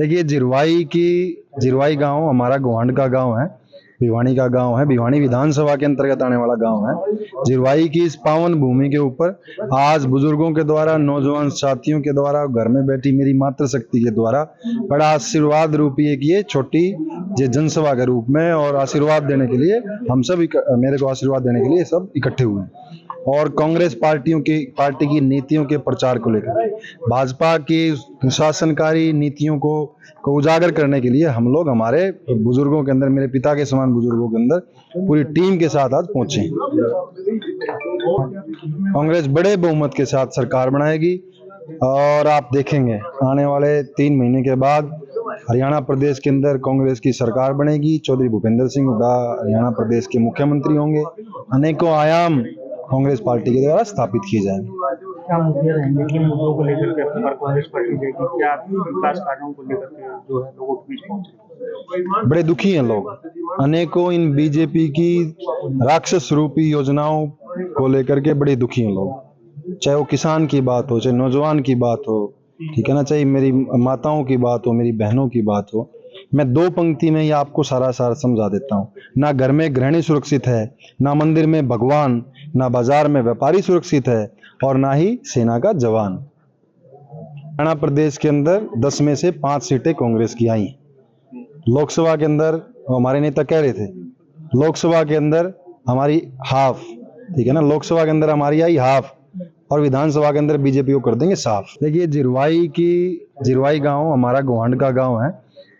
देखिए जिरवाई गांव हमारा गोहांड का गांव है, भिवानी का गांव है। भिवानी विधानसभा के अंतर्गत आने वाला गांव है। जिरवाई की इस पावन भूमि के ऊपर आज बुजुर्गों के द्वारा, नौजवान साथियों के द्वारा, घर में बैठी मेरी मातृशक्ति के द्वारा बड़ा आशीर्वाद रूपी एक ये छोटी जनसभा के रूप में और आशीर्वाद देने के लिए हम सब मेरे को आशीर्वाद देने के लिए सब इकट्ठे हुए हैं। और कांग्रेस पार्टी की नीतियों के प्रचार को लेकर, भाजपा की शासनकारी नीतियों को उजागर करने के लिए हम लोग हमारे बुजुर्गों के अंदर, मेरे पिता के समान बुजुर्गों के अंदर पूरी टीम के साथ आज पहुंचे। कांग्रेस बड़े बहुमत के साथ सरकार बनाएगी और आप देखेंगे आने वाले 3 महीने के बाद हरियाणा प्रदेश के अंदर कांग्रेस की सरकार बनेगी। चौधरी भूपेंद्र सिंह हुड्डा हरियाणा प्रदेश के मुख्यमंत्री होंगे। अनेकों आयाम कांग्रेस पार्टी के द्वारा स्थापित किए जाएंगे। क्या मुद्दे रहेंगे, किन मुद्दों को लेकर के अपनी बार कांग्रेस पार्टी जाएगी? क्या विकास कार्यों को लेकर के जो है लोगों के बीच पहुंचे? बड़े दुखी हैं लोग, अनेकों इन बीजेपी की राक्षस रूपी योजनाओं को लेकर के बड़े दुखी हैं लोग। चाहे वो किसान की बात हो, चाहे नौजवान की बात हो, ठीक है ना, चाहे मेरी माताओं की बात हो, मेरी बहनों की बात हो। मैं 2 पंक्ति में ही आपको सारा समझा देता हूँ। ना घर में गृहिणी सुरक्षित है, ना मंदिर में भगवान, ना बाजार में व्यापारी सुरक्षित है और ना ही सेना का जवान। हरियाणा प्रदेश के अंदर 10 में से 5 सीटें कांग्रेस की आई। लोकसभा के अंदर हमारे नेता कह रहे थे, लोकसभा के अंदर हमारी हाफ, ठीक है ना, लोकसभा के अंदर हमारी आई हाफ और विधानसभा के अंदर बीजेपी को कर देंगे साफ। देखिए जिरवाई गांव हमारा गोहांड का गांव है,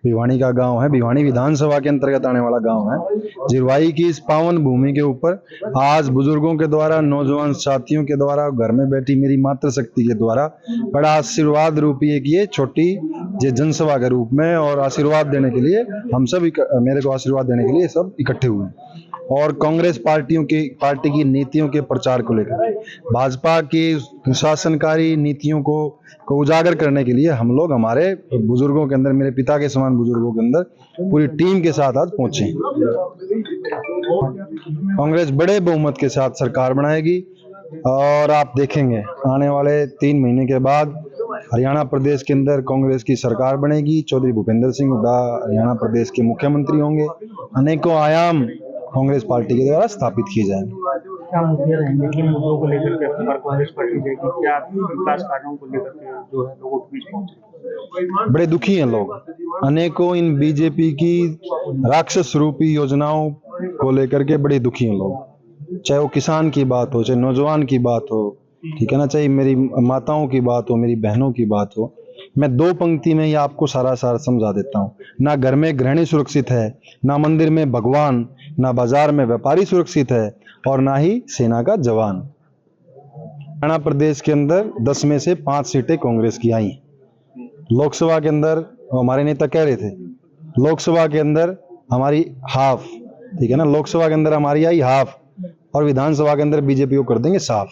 भिवानी का गांव है। भिवानी विधानसभा के अंतर्गत आने वाला गांव है। जिरवाई की इस पावन भूमि के ऊपर आज बुजुर्गों के द्वारा, नौजवान साथियों के द्वारा, घर में बैठी मेरी मातृशक्ति के द्वारा बड़ा आशीर्वाद रूपी एक ये छोटी जनसभा के रूप में और आशीर्वाद देने के लिए हम सब मेरे को आशीर्वाद देने के लिए सब इकट्ठे हुए हैं। और कांग्रेस पार्टी की नीतियों के प्रचार को लेकर, भाजपा की शासनकारी नीतियों को उजागर करने के लिए हम लोग हमारे बुजुर्गों के अंदर, मेरे पिता के समान बुजुर्गों के अंदर पूरी टीम के साथ आज पहुंचे। कांग्रेस बड़े बहुमत के साथ सरकार बनाएगी और आप देखेंगे आने वाले 3 महीने के बाद हरियाणा प्रदेश के अंदर कांग्रेस की सरकार बनेगी। चौधरी भूपेंद्र सिंह हुड्डा हरियाणा प्रदेश के मुख्यमंत्री होंगे। अनेकों आयाम कांग्रेस पार्टी के द्वारा स्थापित किए जाएंगे। क्या मुद्दे रहेंगे, किन मुद्दों को लेकर के अपनी बार कांग्रेस पार्टी जाएगी? क्या विकास कार्यों को लेकर के जो है लोगों के बीच पहुंचे? बड़े दुखी हैं लोग, अनेकों इन बीजेपी की राक्षस रूपी योजनाओं को लेकर के बड़े दुखी हैं लोग। चाहे वो किसान की बात हो, चाहे नौजवान की बात हो, ठीक है ना, चाहे मेरी माताओं की बात हो, मेरी बहनों की बात हो। मैं 2 पंक्ति में ही आपको सारा समझा देता हूँ। ना घर में गृहिणी सुरक्षित है, ना मंदिर में भगवान, ना बाजार में व्यापारी सुरक्षित है और ना ही सेना का जवान। हरियाणा प्रदेश के अंदर 10 में से 5 सीटें कांग्रेस की आई। लोकसभा के अंदर हमारे नेता कह रहे थे, लोकसभा के अंदर हमारी हाफ, ठीक है ना, लोकसभा के अंदर हमारी आई हाफ और विधानसभा के अंदर बीजेपी को कर देंगे साफ।